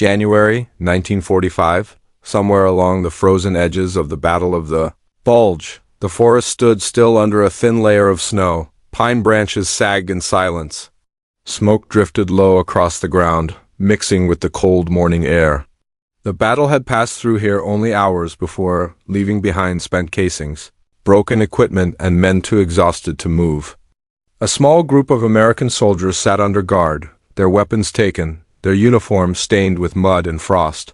January 1945, somewhere along the frozen edges of the Battle of the Bulge, the forest stood still under a thin layer of snow. Pine branches sagged in silence. Smoke drifted low across the ground, mixing with the cold morning air. The battle had passed through here only hours before, leaving behind spent casings, broken equipment, and men too exhausted to move. A small group of American soldiers sat under guard, their weapons taken, their uniforms stained with mud and frost.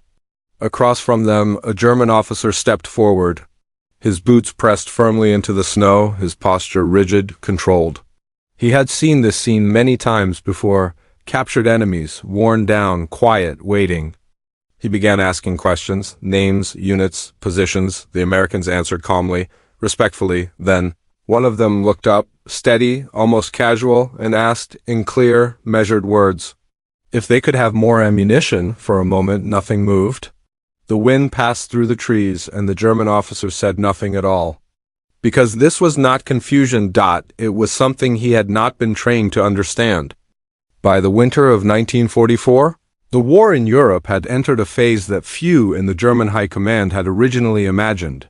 Across from them, a German officer stepped forward, his boots pressed firmly into the snow, his posture rigid, controlled. He had seen this scene many times before, captured enemies, worn down, quiet, waiting. He began asking questions, names, units, positions. The Americans answered calmly, respectfully. Then, one of them looked up, steady, almost casual, and asked, in clear, measured words, if they could have more ammunition. For a moment, nothing moved. The wind passed through the trees, and the German officer said nothing at all. Because this was not confusion. It was something he had not been trained to understand. By the winter of 1944, the war in Europe had entered a phase that few in the German High Command had originally imagined.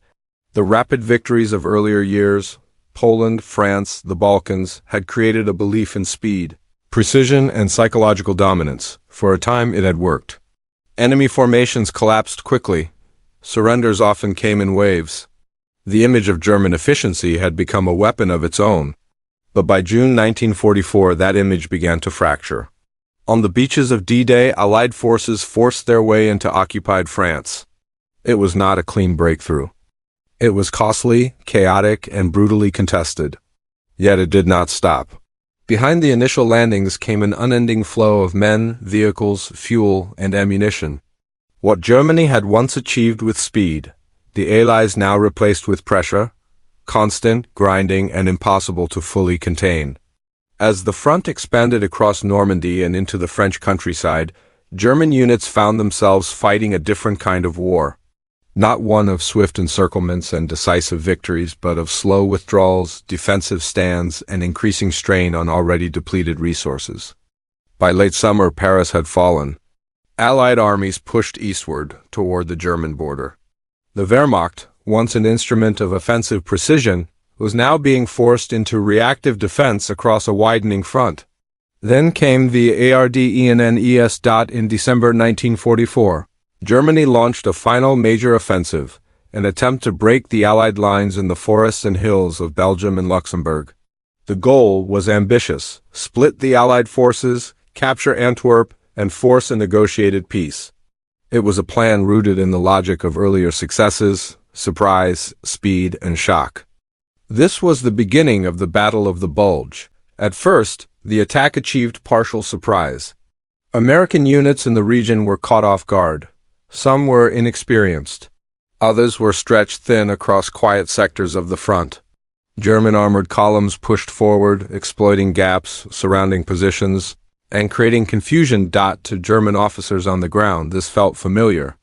The rapid victories of earlier years, Poland, France, the Balkans, had created a belief in speed, precision, and psychological dominance. For a time it had worked. Enemy formations collapsed quickly. Surrenders often came in waves. The image of German efficiency had become a weapon of its own. But by June 1944, that image began to fracture. On the beaches of D-Day, Allied forces forced their way into occupied France. It was not a clean breakthrough. It was costly, chaotic, and brutally contested. Yet it did not stop. Behind the initial landings came an unending flow of men, vehicles, fuel, and ammunition. What Germany had once achieved with speed, the Allies now replaced with pressure, constant, grinding, and impossible to fully contain. As the front expanded across Normandy and into the French countryside, German units found themselves fighting a different kind of war. Not one of swift encirclements and decisive victories, but of slow withdrawals, defensive stands, and increasing strain on already depleted resources. By late summer, Paris had fallen. Allied armies pushed eastward, toward the German border. The Wehrmacht, once an instrument of offensive precision, was now being forced into reactive defense across a widening front. Then came the ARDENNES. In December 1944. Germany launched a final major offensive, an attempt to break the Allied lines in the forests and hills of Belgium and Luxembourg. The goal was ambitious: split the Allied forces, capture Antwerp, and force a negotiated peace. It was a plan rooted in the logic of earlier successes: surprise, speed, and shock. This was the beginning of the Battle of the Bulge. At first, the attack achieved partial surprise. American units in the region were caught off guard. Some were inexperienced. Others were stretched thin across quiet sectors of the front. German armored columns pushed forward, exploiting gaps, surrounding positions, and creating confusion. To German officers on the ground, this felt familiar.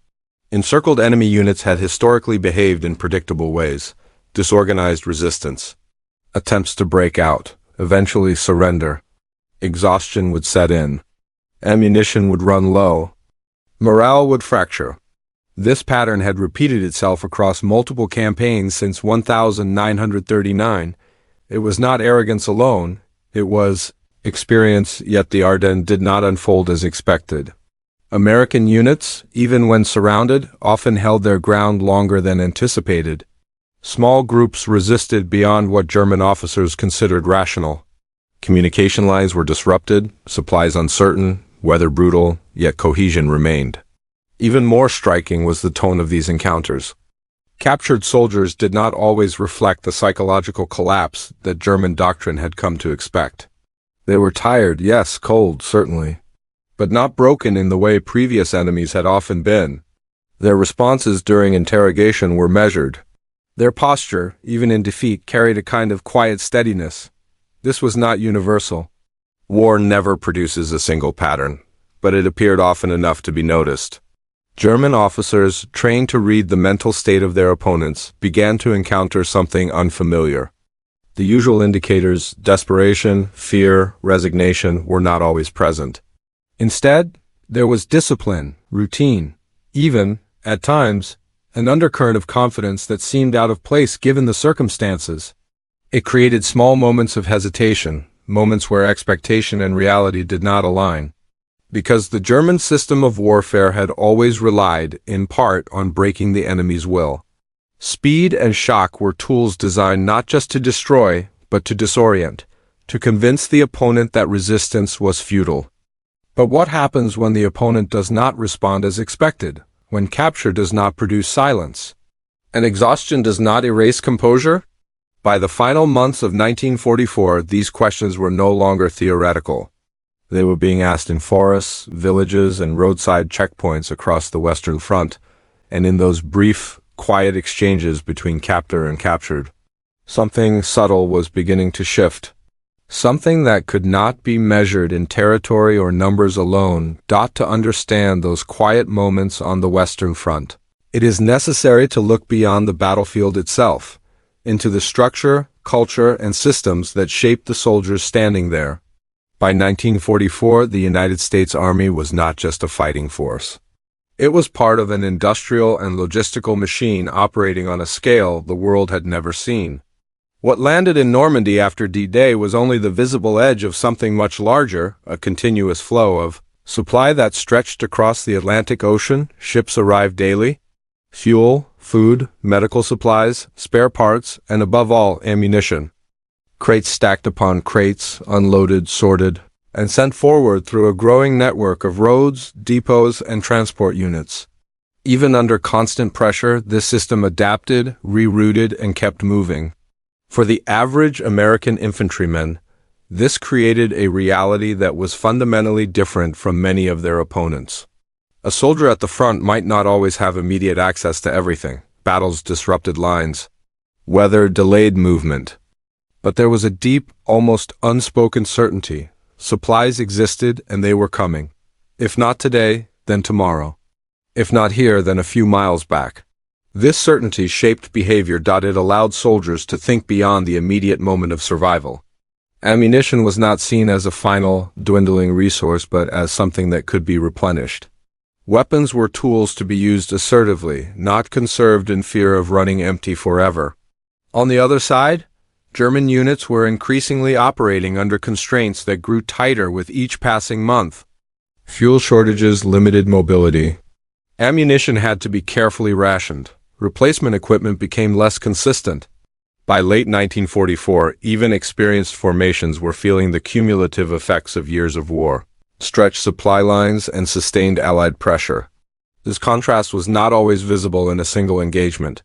Encircled enemy units had historically behaved in predictable ways: disorganized resistance, attempts to break out, eventually surrender. Exhaustion would set in. Ammunition would run low. Morale would fracture. This pattern had repeated itself across multiple campaigns since 1939. It was not arrogance alone, it was experience, yet the Ardennes did not unfold as expected. American units, even when surrounded, often held their ground longer than anticipated. Small groups resisted beyond what German officers considered rational. Communication lines were disrupted, supplies uncertain, weather brutal, yet cohesion remained. Even more striking was the tone of these encounters. Captured soldiers did not always reflect the psychological collapse that German doctrine had come to expect. They were tired, yes, cold, certainly, but not broken in the way previous enemies had often been. Their responses during interrogation were measured. Their posture, even in defeat, carried a kind of quiet steadiness. This was not universal. War never produces a single pattern, but it appeared often enough to be noticed. German officers, trained to read the mental state of their opponents, began to encounter something unfamiliar. The usual indicators, desperation, fear, resignation, were not always present. Instead, There was discipline, routine, even, at times, an undercurrent of confidence that seemed out of place given the circumstances. It created small moments of hesitation, moments where expectation and reality did not align. Because the German system of warfare had always relied, in part, on breaking the enemy's will. Speed and shock were tools designed not just to destroy, but to disorient, to convince the opponent that resistance was futile. But what happens when the opponent does not respond as expected, when capture does not produce silence, and exhaustion does not erase composure? By the final months of 1944, these questions were no longer theoretical. They were being asked in forests, villages, and roadside checkpoints across the Western Front, and in those brief, quiet exchanges between captor and captured. Something subtle was beginning to shift. Something that could not be measured in territory or numbers alone. To understand those quiet moments on the Western Front, it is necessary to look beyond the battlefield itself, into the structure, culture, and systems that shaped the soldiers standing there. By 1944, the United States Army was not just a fighting force. It was part of an industrial and logistical machine operating on a scale the world had never seen. What landed in Normandy after D-Day was only the visible edge of something much larger, a continuous flow of supply that stretched across the Atlantic Ocean. Ships arrived daily. Fuel, food, medical supplies, spare parts, and above all, ammunition. Crates stacked upon crates, unloaded, sorted, and sent forward through a growing network of roads, depots, and transport units. Even under constant pressure, this system adapted, rerouted, and kept moving. For the average American infantryman, this created a reality that was fundamentally different from many of their opponents. A soldier at the front might not always have immediate access to everything. Battles disrupted lines. Weather delayed movement. But there was a deep, almost unspoken certainty. Supplies existed and they were coming. If not today, then tomorrow. If not here, then a few miles back. This certainty shaped behavior. It allowed soldiers to think beyond the immediate moment of survival. Ammunition was not seen as a final, dwindling resource, but as something that could be replenished. Weapons were tools to be used assertively, not conserved in fear of running empty forever. On the other side, German units were increasingly operating under constraints that grew tighter with each passing month. Fuel shortages limited mobility. Ammunition had to be carefully rationed. Replacement equipment became less consistent. By late 1944, even experienced formations were feeling the cumulative effects of years of war, stretched supply lines, and sustained Allied pressure. This contrast was not always visible in a single engagement,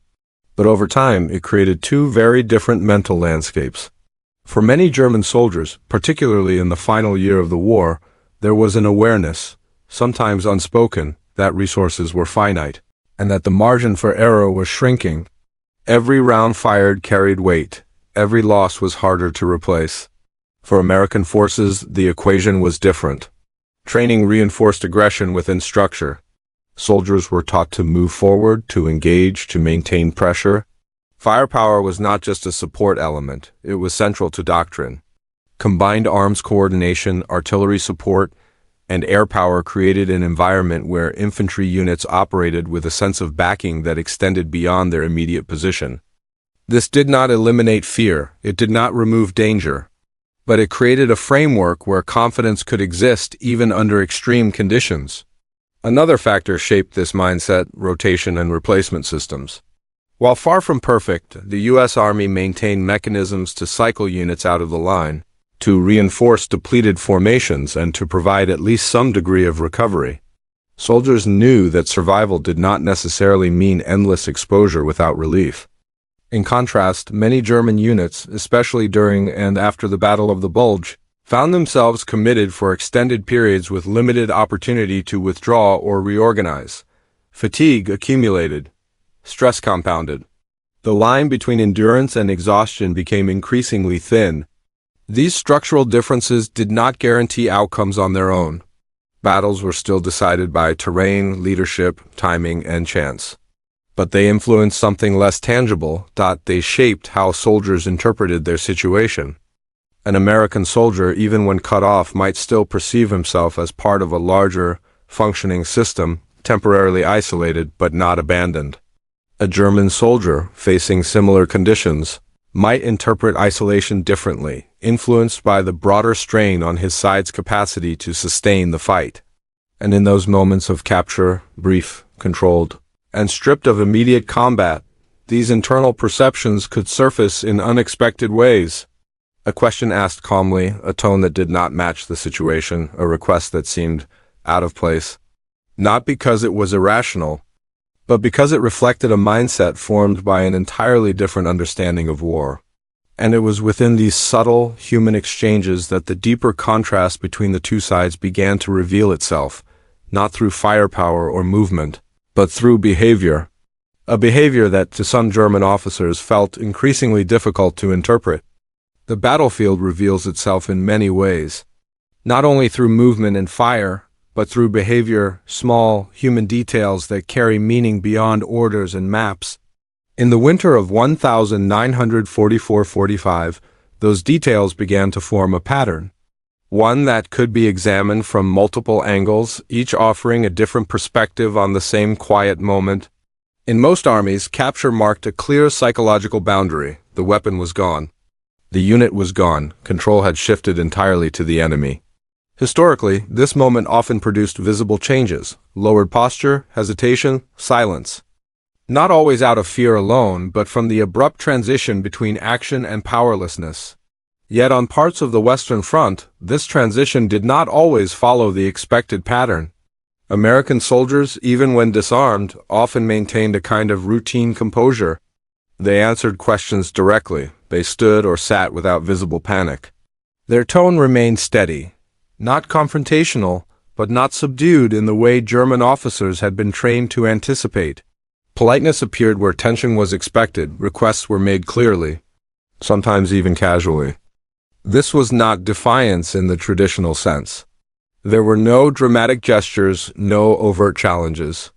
but over time it created two very different mental landscapes. For many German soldiers, particularly in the final year of the war, there was an awareness, sometimes unspoken, that resources were finite, and that the margin for error was shrinking. Every round fired carried weight. Every loss was harder to replace. For American forces, the equation was different. Training reinforced aggression within structure. Soldiers were taught to move forward, to engage, to maintain pressure. Firepower was not just a support element, it was central to doctrine. Combined arms coordination, artillery support, and air power created an environment where infantry units operated with a sense of backing that extended beyond their immediate position. This did not eliminate fear, it did not remove danger, but it created a framework where confidence could exist even under extreme conditions. Another factor shaped this mindset: rotation and replacement systems. While far from perfect, the U.S. Army maintained mechanisms to cycle units out of the line, to reinforce depleted formations, and to provide at least some degree of recovery. Soldiers knew that survival did not necessarily mean endless exposure without relief. In contrast, many German units, especially during and after the Battle of the Bulge, found themselves committed for extended periods with limited opportunity to withdraw or reorganize. Fatigue accumulated. Stress compounded. The line between endurance and exhaustion became increasingly thin. These structural differences did not guarantee outcomes on their own. Battles were still decided by terrain, leadership, timing, and chance. But they influenced something less tangible. They shaped how soldiers interpreted their situation. An American soldier, even when cut off, might still perceive himself as part of a larger, functioning system, temporarily isolated but not abandoned. A German soldier, facing similar conditions, might interpret isolation differently, influenced by the broader strain on his side's capacity to sustain the fight. And in those moments of capture, brief, controlled, and stripped of immediate combat, these internal perceptions could surface in unexpected ways. A question asked calmly, a tone that did not match the situation, a request that seemed out of place. Not because it was irrational, but because it reflected a mindset formed by an entirely different understanding of war. And it was within these subtle, human exchanges that the deeper contrast between the two sides began to reveal itself, not through firepower or movement, but through behavior. A behavior that, to some German officers, felt increasingly difficult to interpret. The battlefield reveals itself in many ways, not only through movement and fire, but through behavior, small, human details that carry meaning beyond orders and maps. In the winter of 1944-45, those details began to form a pattern. One that could be examined from multiple angles, each offering a different perspective on the same quiet moment. In most armies, capture marked a clear psychological boundary. The weapon was gone. The unit was gone. Control had shifted entirely to the enemy. Historically, this moment often produced visible changes: lowered posture, hesitation, silence. Not always out of fear alone, but from the abrupt transition between action and powerlessness. Yet on parts of the Western Front, this transition did not always follow the expected pattern. American soldiers, even when disarmed, often maintained a kind of routine composure. They answered questions directly. They stood or sat without visible panic. Their tone remained steady, not confrontational, but not subdued in the way German officers had been trained to anticipate. Politeness appeared where tension was expected. Requests were made clearly, sometimes even casually. This was not defiance in the traditional sense. There were no dramatic gestures, no overt challenges.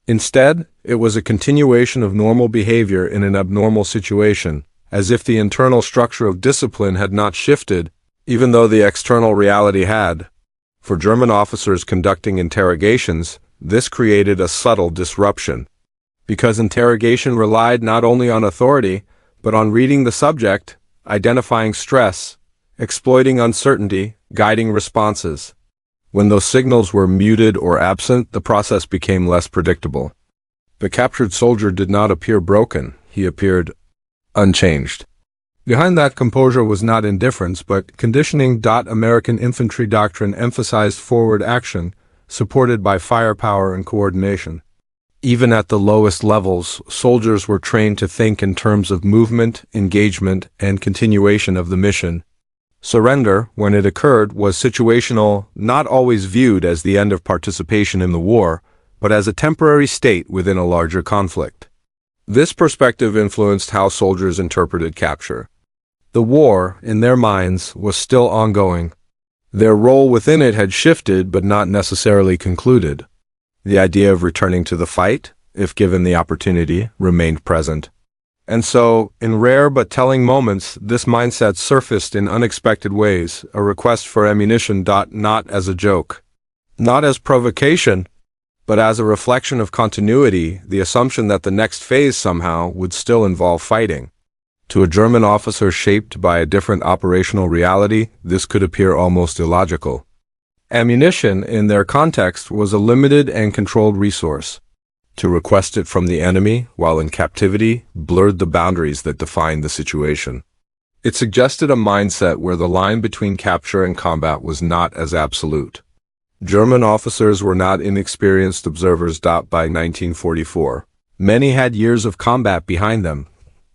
Instead, it was a continuation of normal behavior in an abnormal situation, as if the internal structure of discipline had not shifted, even though the external reality had. For German officers conducting interrogations, this created a subtle disruption. Because interrogation relied not only on authority, but on reading the subject, identifying stress, exploiting uncertainty, guiding responses. When those signals were muted or absent, the process became less predictable. The captured soldier did not appear broken. He appeared unchanged. Behind that composure was not indifference, but conditioning. American infantry doctrine emphasized forward action, supported by firepower and coordination. Even at the lowest levels, soldiers were trained to think in terms of movement, engagement, and continuation of the mission. Surrender, when it occurred, was situational, not always viewed as the end of participation in the war, but as a temporary state within a larger conflict. This perspective influenced how soldiers interpreted capture. The war, in their minds, was still ongoing. Their role within it had shifted but not necessarily concluded. The idea of returning to the fight, if given the opportunity, remained present. And so, in rare but telling moments, this mindset surfaced in unexpected ways, a request for ammunition. Not as a joke, not as provocation, but as a reflection of continuity, the assumption that the next phase somehow would still involve fighting. To a German officer shaped by a different operational reality, this could appear almost illogical. Ammunition, in their context, was a limited and controlled resource. To request it from the enemy, while in captivity, blurred the boundaries that defined the situation. It suggested a mindset where the line between capture and combat was not as absolute. German officers were not inexperienced observers. By 1944, many had years of combat behind them.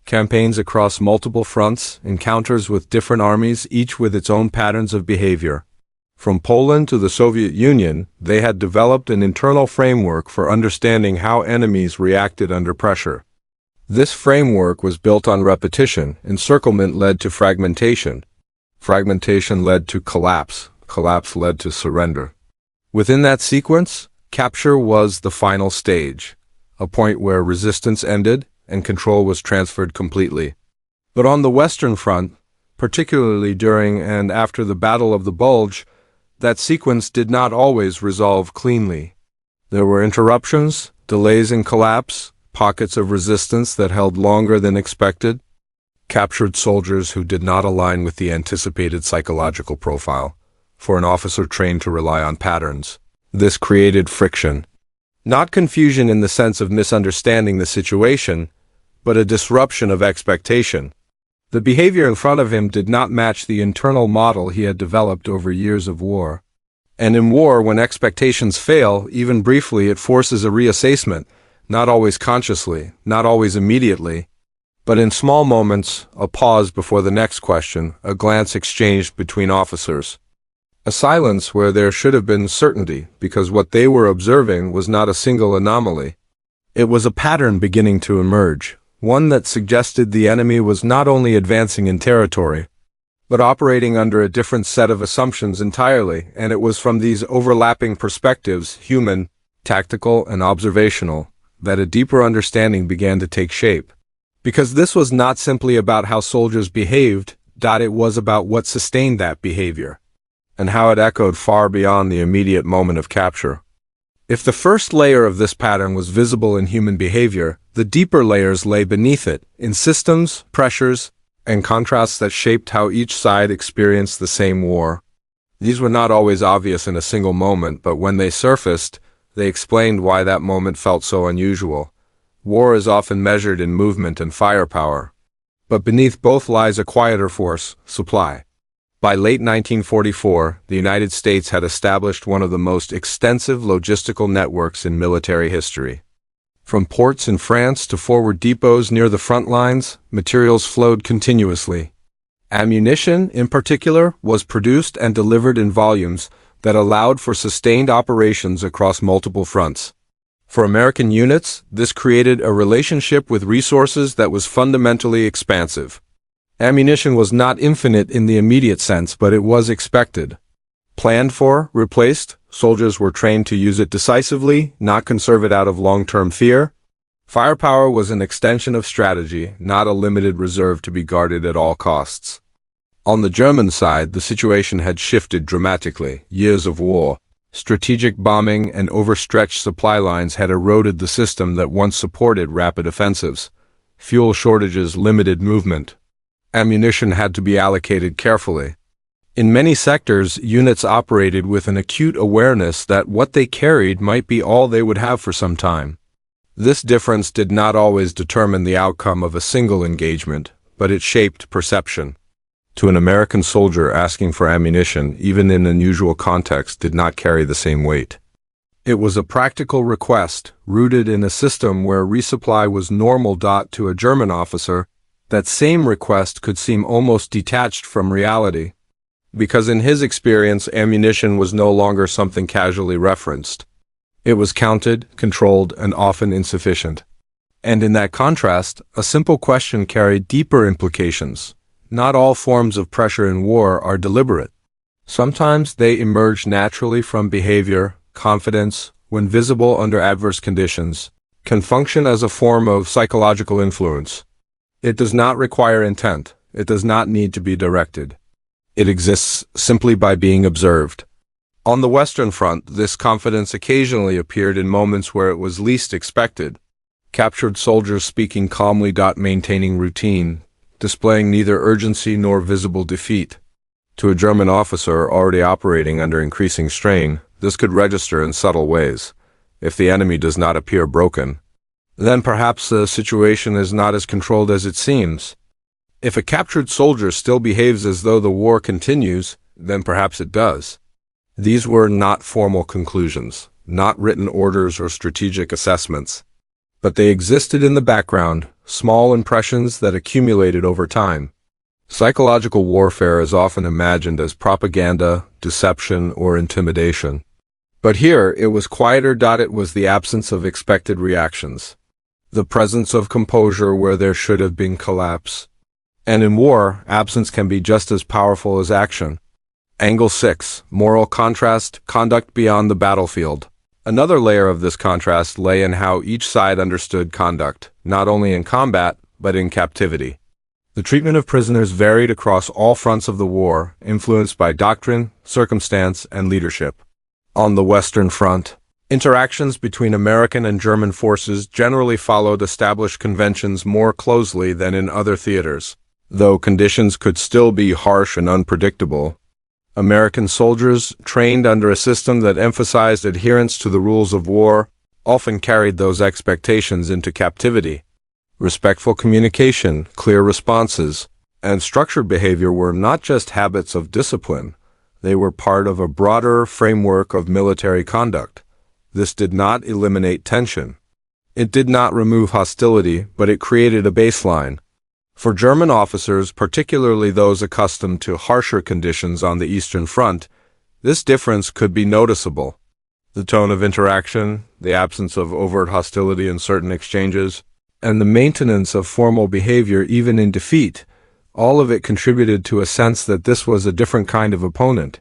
Campaigns across multiple fronts, encounters with different armies, each with its own patterns of behavior. From Poland to the Soviet Union, they had developed an internal framework for understanding how enemies reacted under pressure. This framework was built on repetition. Encirclement led to fragmentation. Fragmentation led to collapse. Collapse led to surrender. Within that sequence, capture was the final stage, a point where resistance ended and control was transferred completely. But on the Western Front, particularly during and after the Battle of the Bulge, that sequence did not always resolve cleanly. There were interruptions, delays in collapse, pockets of resistance that held longer than expected, captured soldiers who did not align with the anticipated psychological profile, for an officer trained to rely on patterns. This created friction. Not confusion in the sense of misunderstanding the situation, but a disruption of expectation. The behavior in front of him did not match the internal model he had developed over years of war. And in war, when expectations fail, even briefly, it forces a reassessment, not always consciously, not always immediately, but in small moments, a pause before the next question, a glance exchanged between officers. A silence where there should have been certainty, because what they were observing was not a single anomaly. It was a pattern beginning to emerge, one that suggested the enemy was not only advancing in territory, but operating under a different set of assumptions entirely, and it was from these overlapping perspectives, human, tactical, and observational, that a deeper understanding began to take shape. Because this was not simply about how soldiers behaved, it was about what sustained that behavior, and how it echoed far beyond the immediate moment of capture. If the first layer of this pattern was visible in human behavior, the deeper layers lay beneath it, in systems, pressures, and contrasts that shaped how each side experienced the same war. These were not always obvious in a single moment, but when they surfaced, they explained why that moment felt so unusual. War is often measured in movement and firepower, but beneath both lies a quieter force, supply. By late 1944, the United States had established one of the most extensive logistical networks in military history. From ports in France to forward depots near the front lines, materials flowed continuously. Ammunition, in particular, was produced and delivered in volumes that allowed for sustained operations across multiple fronts. For American units, this created a relationship with resources that was fundamentally expansive. Ammunition was not infinite in the immediate sense, but it was expected. Planned for, replaced, soldiers were trained to use it decisively, not conserve it out of long-term fear. Firepower was an extension of strategy, not a limited reserve to be guarded at all costs. On the German side, the situation had shifted dramatically. Years of war, strategic bombing, and overstretched supply lines had eroded the system that once supported rapid offensives. Fuel shortages limited movement. Ammunition had to be allocated carefully. In many sectors, units operated with an acute awareness that what they carried might be all they would have for some time. This difference did not always determine the outcome of a single engagement, but it shaped perception. To an American soldier, asking for ammunition, even in unusual context, did not carry the same weight. It was a practical request, rooted in a system where resupply was normal. To a German officer, that same request could seem almost detached from reality, because in his experience, ammunition was no longer something casually referenced. It was counted, controlled, and often insufficient. And in that contrast, a simple question carried deeper implications. Not all forms of pressure in war are deliberate. Sometimes they emerge naturally from behavior. Confidence, when visible under adverse conditions, can function as a form of psychological influence. It does not require intent. It does not need to be directed. It exists simply by being observed. On the Western Front, this confidence occasionally appeared in moments where it was least expected. Captured soldiers speaking calmly, maintaining routine, displaying neither urgency nor visible defeat. To a German officer already operating under increasing strain, this could register in subtle ways. If the enemy does not appear broken, then perhaps the situation is not as controlled as it seems. If a captured soldier still behaves as though the war continues, then perhaps it does. These were not formal conclusions, not written orders or strategic assessments, but they existed in the background, small impressions that accumulated over time. Psychological warfare is often imagined as propaganda, deception, or intimidation. But here, it was quieter. It was the absence of expected reactions, the presence of composure where there should have been collapse. And in war, absence can be just as powerful as action. Angle 6, moral contrast, conduct beyond the battlefield. Another layer of this contrast lay in how each side understood conduct, not only in combat, but in captivity. The treatment of prisoners varied across all fronts of the war, influenced by doctrine, circumstance, and leadership. On the Western Front, interactions between American and German forces generally followed established conventions more closely than in other theaters. Though conditions could still be harsh and unpredictable, American soldiers, trained under a system that emphasized adherence to the rules of war, often carried those expectations into captivity. Respectful communication, clear responses, and structured behavior were not just habits of discipline, they were part of a broader framework of military conduct. This did not eliminate tension. It did not remove hostility, but it created a baseline. For German officers, particularly those accustomed to harsher conditions on the Eastern Front, this difference could be noticeable. The tone of interaction, the absence of overt hostility in certain exchanges, and the maintenance of formal behavior even in defeat, all of it contributed to a sense that this was a different kind of opponent.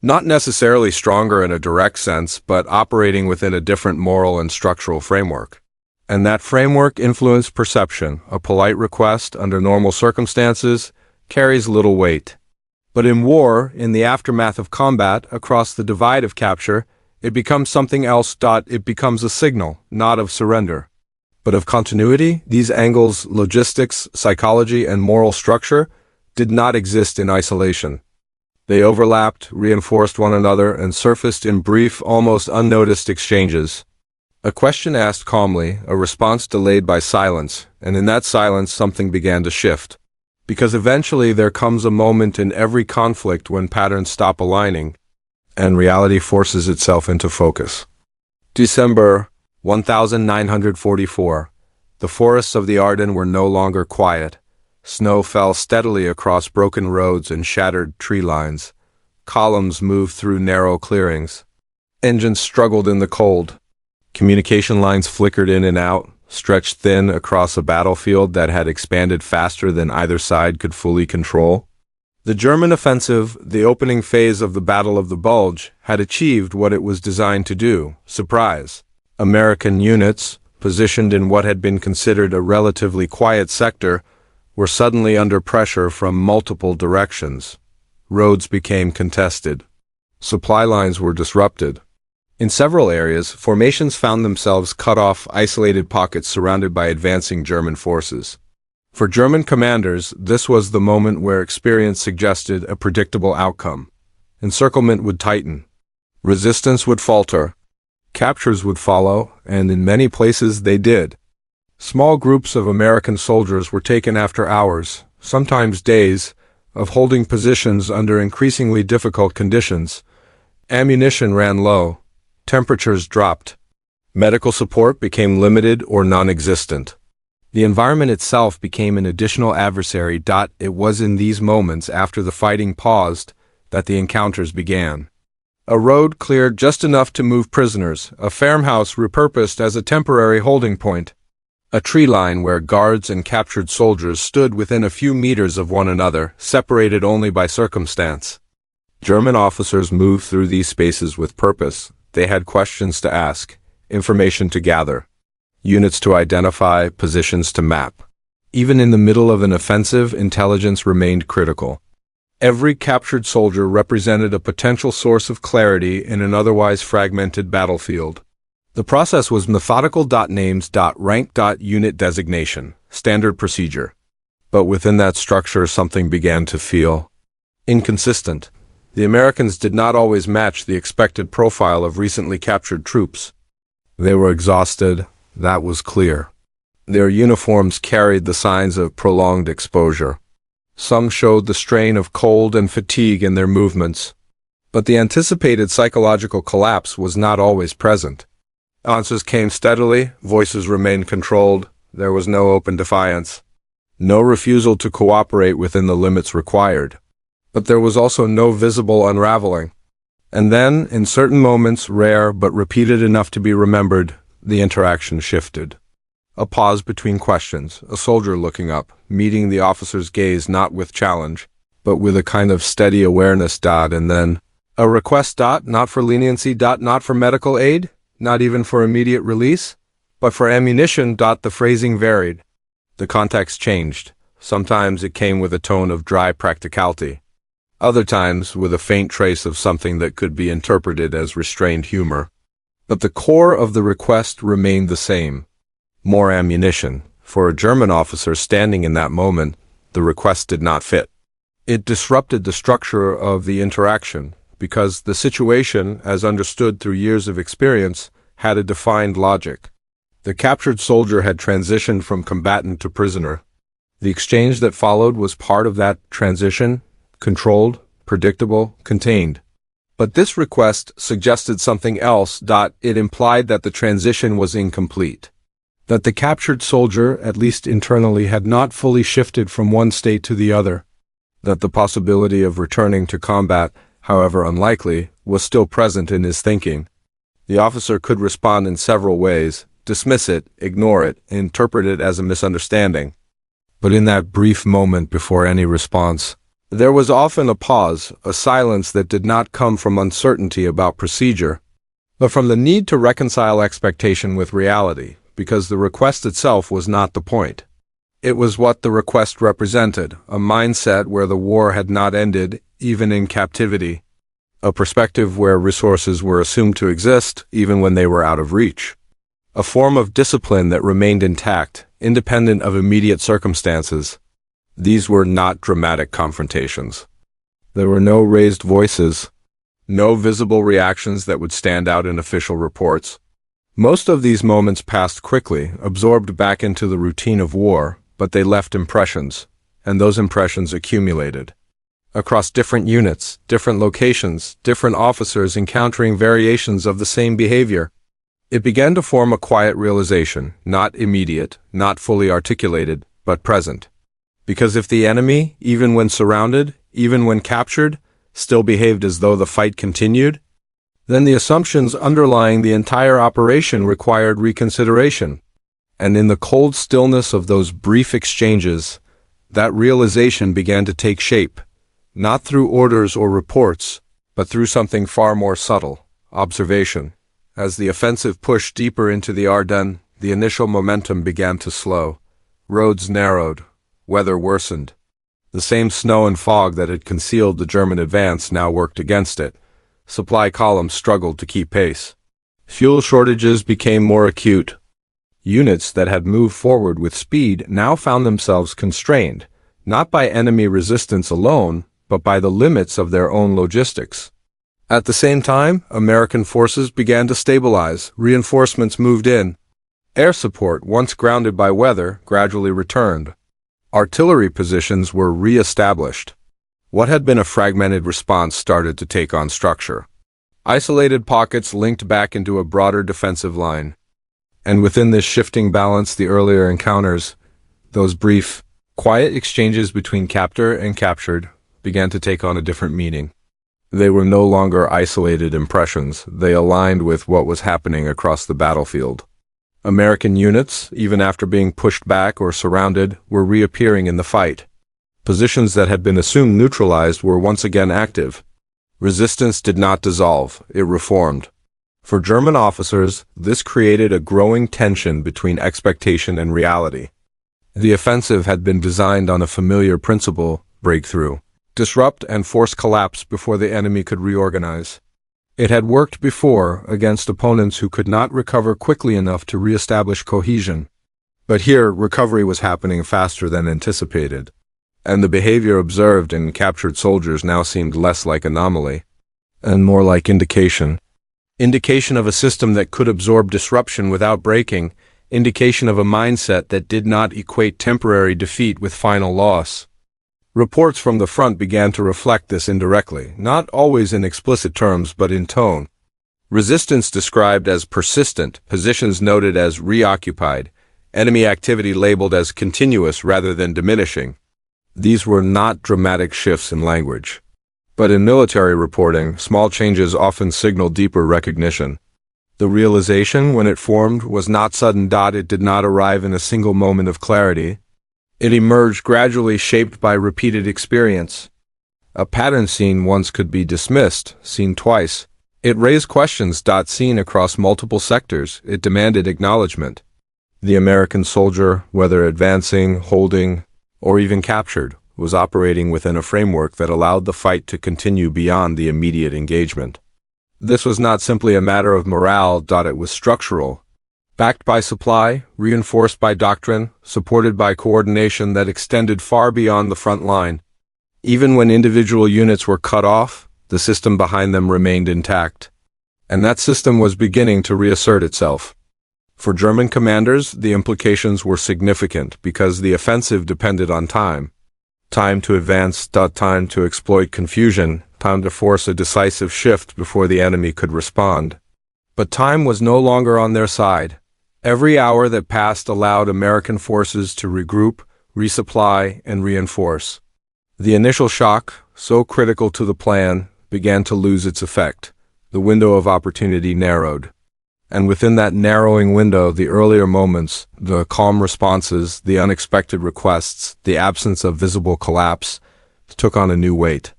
Not necessarily stronger in a direct sense, but operating within a different moral and structural framework. And that framework influenced perception. A polite request under normal circumstances carries little weight. But in war, in the aftermath of combat, across the divide of capture, it becomes something else. It becomes a signal, not of surrender, but of continuity. These angles, logistics, psychology, and moral structure, did not exist in isolation. They overlapped, reinforced one another, and surfaced in brief, almost unnoticed exchanges. A question asked calmly, a response delayed by silence, and in that silence something began to shift. Because eventually there comes a moment in every conflict when patterns stop aligning, and reality forces itself into focus. December 1944. The forests of the Ardennes were no longer quiet. Snow fell steadily across broken roads and shattered tree lines. Columns moved through narrow clearings. Engines struggled in the cold. Communication lines flickered in and out, stretched thin across a battlefield that had expanded faster than either side could fully control. The German offensive, the opening phase of the Battle of the Bulge, had achieved what it was designed to do: surprise. American units, positioned in what had been considered a relatively quiet sector, were suddenly under pressure from multiple directions. Roads became contested. Supply lines were disrupted. In several areas, formations found themselves cut off, isolated pockets surrounded by advancing German forces. For German commanders, this was the moment where experience suggested a predictable outcome. Encirclement would tighten. Resistance would falter. Captures would follow, and in many places they did. Small groups of American soldiers were taken after hours, sometimes days, of holding positions under increasingly difficult conditions. Ammunition ran low. Temperatures dropped. Medical support became limited or non-existent. The environment itself became an additional adversary. It was in these moments, after the fighting paused, that the encounters began. A road cleared just enough to move prisoners, a farmhouse repurposed as a temporary holding point, a tree line where guards and captured soldiers stood within a few meters of one another, separated only by circumstance. German officers moved through these spaces with purpose. They had questions to ask, information to gather, units to identify, positions to map. Even in the middle of an offensive, intelligence remained critical. Every captured soldier represented a potential source of clarity in an otherwise fragmented battlefield. The process was methodical. Names, rank, unit designation, standard procedure. But within that structure, something began to feel inconsistent. The Americans did not always match the expected profile of recently captured troops. They were exhausted, that was clear. Their uniforms carried the signs of prolonged exposure. Some showed the strain of cold and fatigue in their movements. But the anticipated psychological collapse was not always present. Answers came steadily, voices remained controlled, there was no open defiance. No refusal to cooperate within the limits required. But there was also no visible unraveling. And then, in certain moments, rare but repeated enough to be remembered, the interaction shifted. A pause between questions, a soldier looking up, meeting the officer's gaze not with challenge, but with a kind of steady awareness. And then, a request. Not for leniency. Not for medical aid, not even for immediate release, but for ammunition. The phrasing varied. The context changed. Sometimes it came with a tone of dry practicality. Other times with a faint trace of something that could be interpreted as restrained humor. But the core of the request remained the same. More ammunition. For a German officer standing in that moment, the request did not fit. It disrupted the structure of the interaction, because the situation, as understood through years of experience, had a defined logic. The captured soldier had transitioned from combatant to prisoner. The exchange that followed was part of that transition, controlled, predictable, contained. But this request suggested something else. It implied that the transition was incomplete. That the captured soldier, at least internally, had not fully shifted from one state to the other. That the possibility of returning to combat, however unlikely, was still present in his thinking. The officer could respond in several ways: dismiss it, ignore it, interpret it as a misunderstanding. But in that brief moment before any response, there was often a pause, a silence that did not come from uncertainty about procedure, but from the need to reconcile expectation with reality, because the request itself was not the point. It was what the request represented, a mindset where the war had not ended, even in captivity. A perspective where resources were assumed to exist, even when they were out of reach. A form of discipline that remained intact, independent of immediate circumstances. These were not dramatic confrontations. There were no raised voices, no visible reactions that would stand out in official reports. Most of these moments passed quickly, absorbed back into the routine of war, but they left impressions, and those impressions accumulated. Across different units, different locations, different officers encountering variations of the same behavior. It began to form a quiet realization, not immediate, not fully articulated, but present. Because if the enemy, even when surrounded, even when captured, still behaved as though the fight continued, then the assumptions underlying the entire operation required reconsideration. And in the cold stillness of those brief exchanges, that realization began to take shape, not through orders or reports, but through something far more subtle: observation. As the offensive pushed deeper into the Ardennes, the initial momentum began to slow. Roads narrowed, weather worsened. The same snow and fog that had concealed the German advance now worked against it. Supply columns struggled to keep pace. Fuel shortages became more acute. Units that had moved forward with speed now found themselves constrained, not by enemy resistance alone, but by the limits of their own logistics. At the same time, American forces began to stabilize. Reinforcements moved in. Air support, once grounded by weather, gradually returned. Artillery positions were re-established. What had been a fragmented response started to take on structure. Isolated pockets linked back into a broader defensive line. And within this shifting balance, the earlier encounters, those brief, quiet exchanges between captor and captured, began to take on a different meaning. They were no longer isolated impressions. They aligned with what was happening across the battlefield. American units, even after being pushed back or surrounded, were reappearing in the fight. Positions that had been assumed neutralized were once again active. Resistance did not dissolve, it reformed. For German officers, this created a growing tension between expectation and reality. The offensive had been designed on a familiar principle: breakthrough. Disrupt and force collapse before the enemy could reorganize. It had worked before against opponents who could not recover quickly enough to reestablish cohesion. But here, recovery was happening faster than anticipated, and the behavior observed in captured soldiers now seemed less like anomaly, and more like indication. Indication of a system that could absorb disruption without breaking, indication of a mindset that did not equate temporary defeat with final loss. Reports from the front began to reflect this indirectly, not always in explicit terms but in tone. Resistance described as persistent, positions noted as reoccupied, enemy activity labeled as continuous rather than diminishing. These were not dramatic shifts in language. But in military reporting, small changes often signal deeper recognition. The realization, when it formed, was not sudden. It did not arrive in a single moment of clarity. It emerged gradually, shaped by repeated experience. A pattern seen once could be dismissed, seen twice. It raised questions. Seen across multiple sectors, it demanded acknowledgement. The American soldier, whether advancing, holding, or even captured, was operating within a framework that allowed the fight to continue beyond the immediate engagement. This was not simply a matter of morale, it was structural. Backed by supply, reinforced by doctrine, supported by coordination that extended far beyond the front line. Even when individual units were cut off, the system behind them remained intact. And that system was beginning to reassert itself. For German commanders, the implications were significant because the offensive depended on time. Time to advance, time to exploit confusion, time to force a decisive shift before the enemy could respond. But time was no longer on their side. Every hour that passed allowed American forces to regroup, resupply, and reinforce. The initial shock, so critical to the plan, began to lose its effect. The window of opportunity narrowed. And within that narrowing window, the earlier moments, the calm responses, the unexpected requests, the absence of visible collapse, took on a new weight.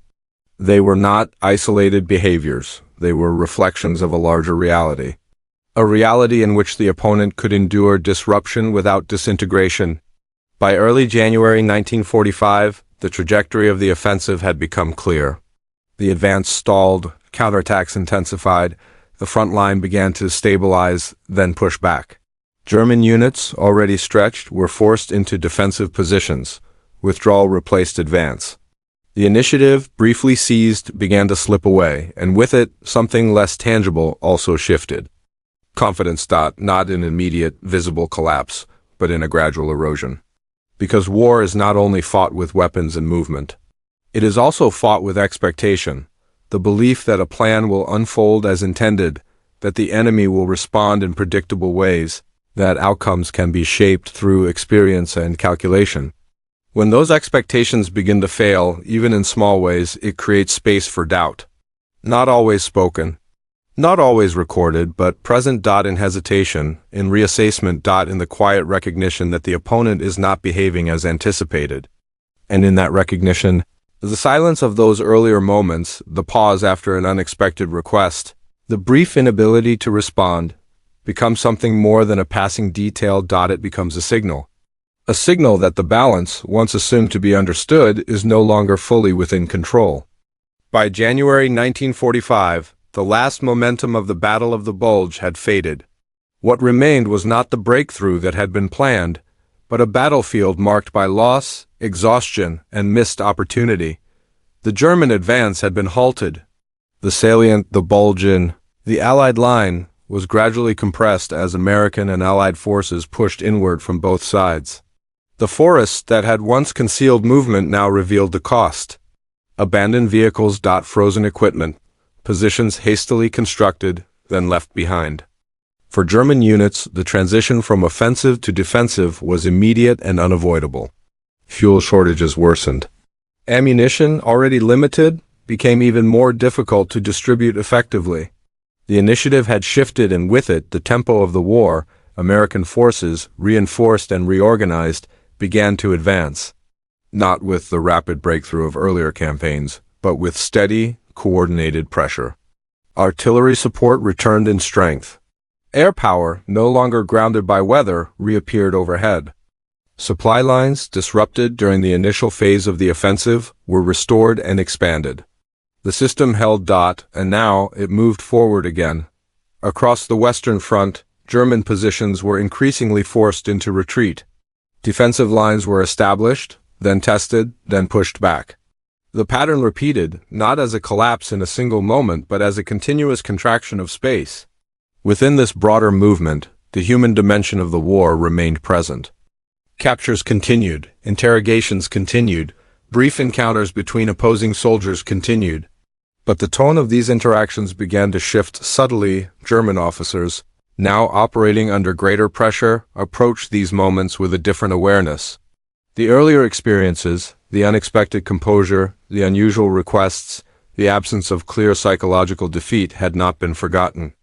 They were not isolated behaviors. They were reflections of a larger reality. A reality in which the opponent could endure disruption without disintegration. By early January 1945, the trajectory of the offensive had become clear. The advance stalled, counterattacks intensified, the front line began to stabilize, then push back. German units, already stretched, were forced into defensive positions. Withdrawal replaced advance. The initiative, briefly seized, began to slip away, and with it, something less tangible also shifted. Confidence, not in immediate, visible collapse, but in a gradual erosion. Because war is not only fought with weapons and movement. It is also fought with expectation, the belief that a plan will unfold as intended, that the enemy will respond in predictable ways, that outcomes can be shaped through experience and calculation. When those expectations begin to fail, even in small ways, it creates space for doubt. Not always spoken, not always recorded, but present in hesitation, in reassessment in the quiet recognition that the opponent is not behaving as anticipated. And in that recognition, the silence of those earlier moments, the pause after an unexpected request, the brief inability to respond, becomes something more than a passing detail. It becomes a signal. A signal that the balance, once assumed to be understood, is no longer fully within control. By January 1945, the last momentum of the Battle of the Bulge had faded. What remained was not the breakthrough that had been planned, but a battlefield marked by loss, exhaustion, and missed opportunity. The German advance had been halted. The salient, the Bulge, the Allied line, was gradually compressed as American and Allied forces pushed inward from both sides. The forest that had once concealed movement now revealed the cost. Abandoned vehicles, frozen equipment, positions hastily constructed, then left behind. For German units, the transition from offensive to defensive was immediate and unavoidable. Fuel shortages worsened. Ammunition, already limited, became even more difficult to distribute effectively. The initiative had shifted, and with it, the tempo of the war. American forces, reinforced and reorganized, began to advance. Not with the rapid breakthrough of earlier campaigns, but with steady, coordinated pressure. Artillery support returned in strength. Air power, no longer grounded by weather, reappeared overhead. Supply lines, disrupted during the initial phase of the offensive, were restored and expanded. The system held, and now it moved forward again. Across the Western Front, German positions were increasingly forced into retreat. Defensive lines were established, then tested, then pushed back. The pattern repeated, not as a collapse in a single moment, but as a continuous contraction of space. Within this broader movement, the human dimension of the war remained present. Captures continued, interrogations continued, brief encounters between opposing soldiers continued. But the tone of these interactions began to shift subtly. German officers, now operating under greater pressure, approached these moments with a different awareness. The earlier experiences, the unexpected composure, the unusual requests, the absence of clear psychological defeat had not been forgotten.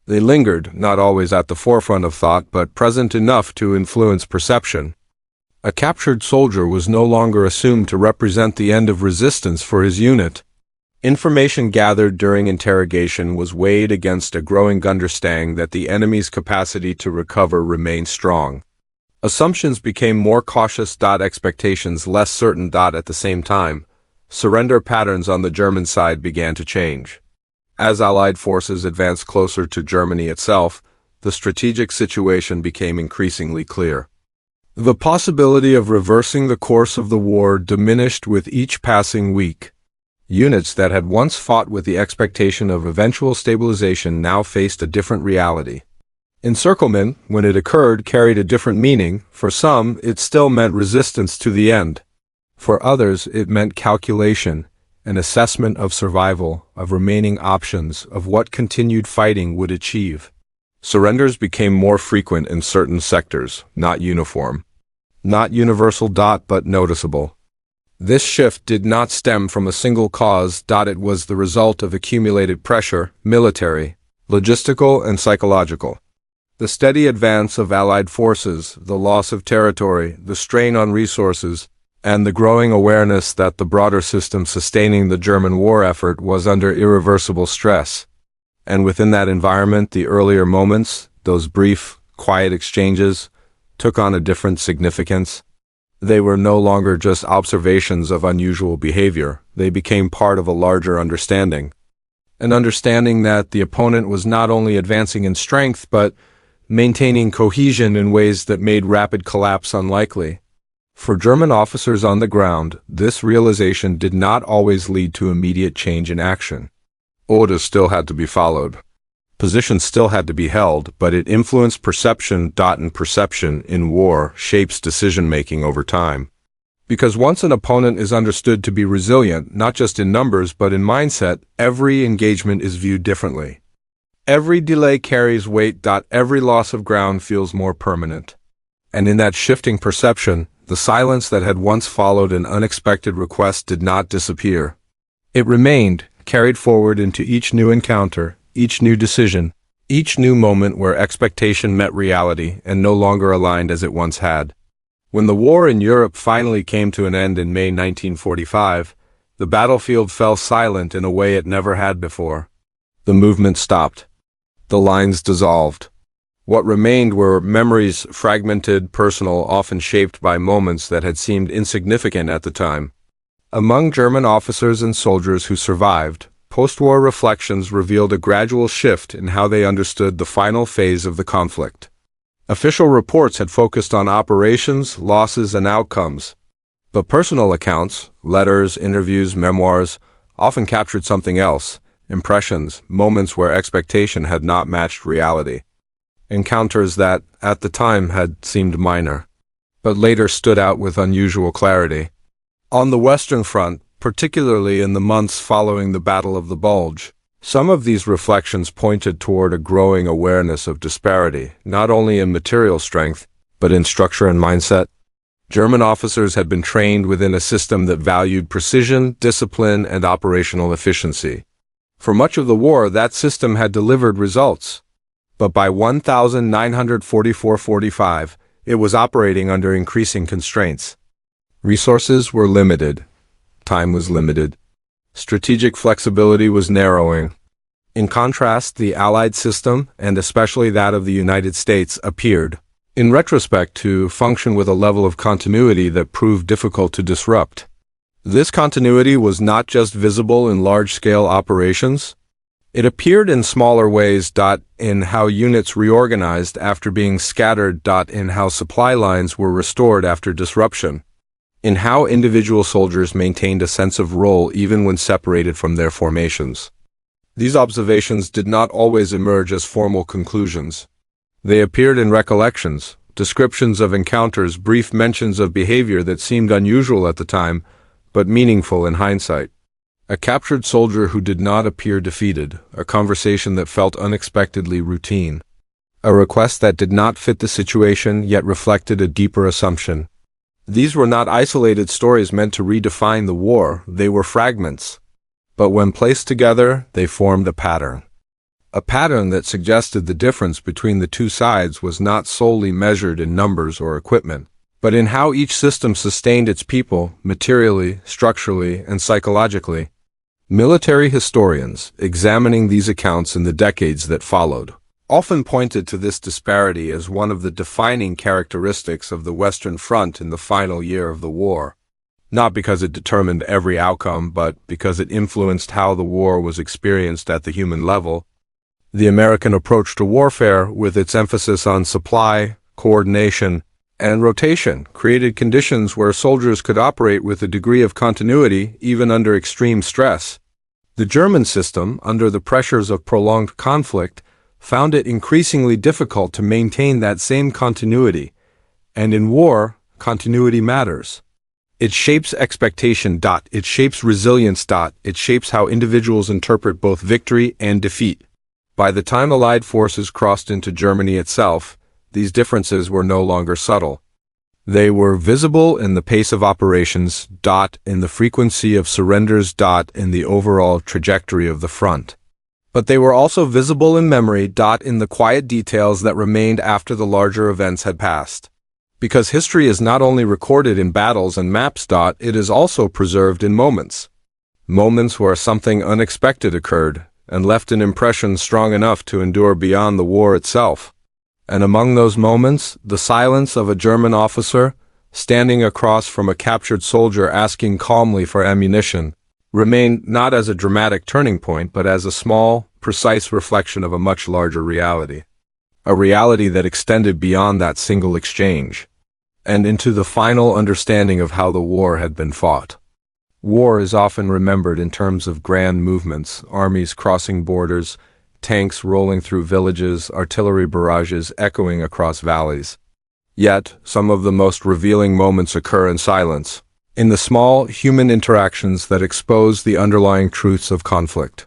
They lingered, not always at the forefront of thought, but present enough to influence perception. A captured soldier was no longer assumed to represent the end of resistance for his unit. Information gathered during interrogation was weighed against a growing understanding that the enemy's capacity to recover remained strong. Assumptions became more cautious. Expectations less certain. At the same time, surrender patterns on the German side began to change. As Allied forces advanced closer to Germany itself, the strategic situation became increasingly clear. The possibility of reversing the course of the war diminished with each passing week. Units that had once fought with the expectation of eventual stabilization now faced a different reality. Encirclement, when it occurred, carried a different meaning. For some, it still meant resistance to the end. For others, it meant calculation, an assessment of survival, of remaining options, of what continued fighting would achieve. Surrenders became more frequent in certain sectors, not uniform. Not universal. But noticeable. This shift did not stem from a single cause. It was the result of accumulated pressure, military, logistical, and psychological. The steady advance of Allied forces, the loss of territory, the strain on resources, and the growing awareness that the broader system sustaining the German war effort was under irreversible stress. And within that environment, the earlier moments, those brief, quiet exchanges, took on a different significance. They were no longer just observations of unusual behavior. They became part of a larger understanding. An understanding that the opponent was not only advancing in strength, but maintaining cohesion in ways that made rapid collapse unlikely. For German officers on the ground, this realization did not always lead to immediate change in action. Orders still had to be followed. Positions still had to be held, but it influenced perception. And perception in war shapes decision-making over time. Because once an opponent is understood to be resilient, not just in numbers but in mindset, every engagement is viewed differently. Every delay carries weight. Every loss of ground feels more permanent. And in that shifting perception, the silence that had once followed an unexpected request did not disappear. It remained, carried forward into each new encounter, each new decision, each new moment where expectation met reality and no longer aligned as it once had. When the war in Europe finally came to an end in May 1945, the battlefield fell silent in a way it never had before. The movement stopped. The lines dissolved. What remained were memories, fragmented, personal, often shaped by moments that had seemed insignificant at the time. Among German officers and soldiers who survived, post-war reflections revealed a gradual shift in how they understood the final phase of the conflict. Official reports had focused on operations, losses, and outcomes. But personal accounts, letters, interviews, memoirs, often captured something else: impressions, moments where expectation had not matched reality. Encounters that, at the time, had seemed minor, but later stood out with unusual clarity. On the Western Front, particularly in the months following the Battle of the Bulge, some of these reflections pointed toward a growing awareness of disparity, not only in material strength, but in structure and mindset. German officers had been trained within a system that valued precision, discipline, and operational efficiency. For much of the war, that system had delivered results. But by 1944-45, it was operating under increasing constraints. Resources were limited. Time was limited. Strategic flexibility was narrowing. In contrast, the Allied system, and especially that of the United States, appeared, in retrospect, to function with a level of continuity that proved difficult to disrupt. This continuity was not just visible in large-scale operations. It appeared in smaller ways. In how units reorganized after being scattered. In how supply lines were restored after disruption. In how individual soldiers maintained a sense of role even when separated from their formations. These observations did not always emerge as formal conclusions. They appeared in recollections, descriptions of encounters, brief mentions of behavior that seemed unusual at the time, but meaningful in hindsight. A captured soldier who did not appear defeated, a conversation that felt unexpectedly routine, a request that did not fit the situation yet reflected a deeper assumption. These were not isolated stories meant to redefine the war, they were fragments. But when placed together, they formed a pattern. A pattern that suggested the difference between the two sides was not solely measured in numbers or equipment, but in how each system sustained its people, materially, structurally, and psychologically. Military historians, examining these accounts in the decades that followed, often pointed to this disparity as one of the defining characteristics of the Western Front in the final year of the war. Not because it determined every outcome, but because it influenced how the war was experienced at the human level. The American approach to warfare, with its emphasis on supply, coordination, and rotation, created conditions where soldiers could operate with a degree of continuity even under extreme stress. The German system, under the pressures of prolonged conflict, found it increasingly difficult to maintain that same continuity, and in war, continuity matters. It shapes expectation. It shapes resilience. It shapes how individuals interpret both victory and defeat. By the time Allied forces crossed into Germany itself, these differences were no longer subtle. They were visible in the pace of operations, in the frequency of surrenders, in the overall trajectory of the front. But they were also visible in memory, in the quiet details that remained after the larger events had passed. Because history is not only recorded in battles and maps, it is also preserved in moments. Moments where something unexpected occurred and left an impression strong enough to endure beyond the war itself. And among those moments, the silence of a German officer, standing across from a captured soldier asking calmly for ammunition, remained not as a dramatic turning point, but as a small, precise reflection of a much larger reality. A reality that extended beyond that single exchange, and into the final understanding of how the war had been fought. War is often remembered in terms of grand movements, armies crossing borders, tanks rolling through villages, artillery barrages echoing across valleys. Yet, some of the most revealing moments occur in silence, in the small human interactions that expose the underlying truths of conflict.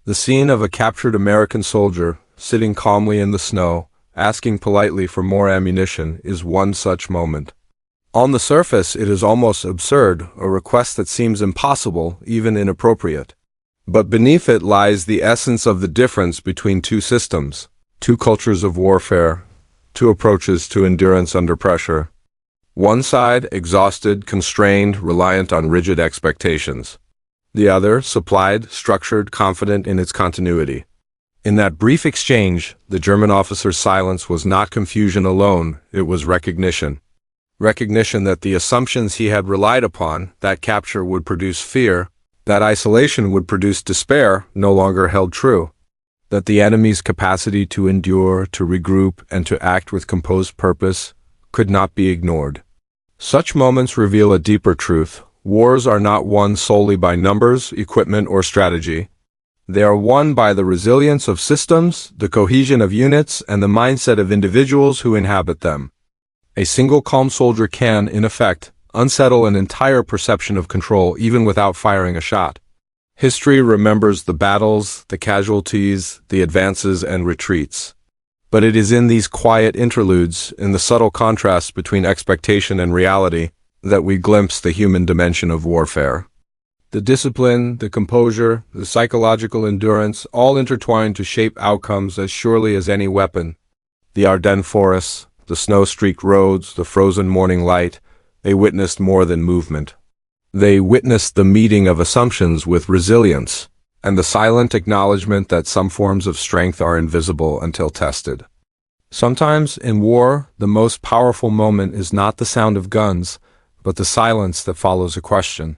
The scene of a captured American soldier, sitting calmly in the snow, asking politely for more ammunition, is one such moment. On the surface, it is almost absurd, a request that seems impossible, even inappropriate. But beneath it lies the essence of the difference between two systems, two cultures of warfare, two approaches to endurance under pressure. One side, exhausted, constrained, reliant on rigid expectations. The other, supplied, structured, confident in its continuity. In that brief exchange, the German officer's silence was not confusion alone, it was recognition. Recognition that the assumptions he had relied upon, that capture would produce fear, that isolation would produce despair, no longer held true. That the enemy's capacity to endure, to regroup, and to act with composed purpose could not be ignored. Such moments reveal a deeper truth. Wars are not won solely by numbers, equipment, or strategy. They are won by the resilience of systems, the cohesion of units, and the mindset of individuals who inhabit them. A single calm soldier can, in effect, unsettle an entire perception of control even without firing a shot. History remembers the battles, the casualties, the advances and retreats. But it is in these quiet interludes, in the subtle contrast between expectation and reality, that we glimpse the human dimension of warfare. The discipline, the composure, the psychological endurance, all intertwine to shape outcomes as surely as any weapon. The Ardennes forests, the snow-streaked roads, the frozen morning light, they witnessed more than movement. They witnessed the meeting of assumptions with resilience, and the silent acknowledgement that some forms of strength are invisible until tested. Sometimes, in war, the most powerful moment is not the sound of guns, but the silence that follows a question.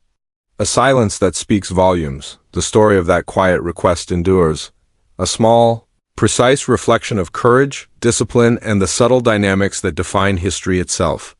A silence that speaks volumes. The story of that quiet request endures. A small, precise reflection of courage, discipline, and the subtle dynamics that define history itself.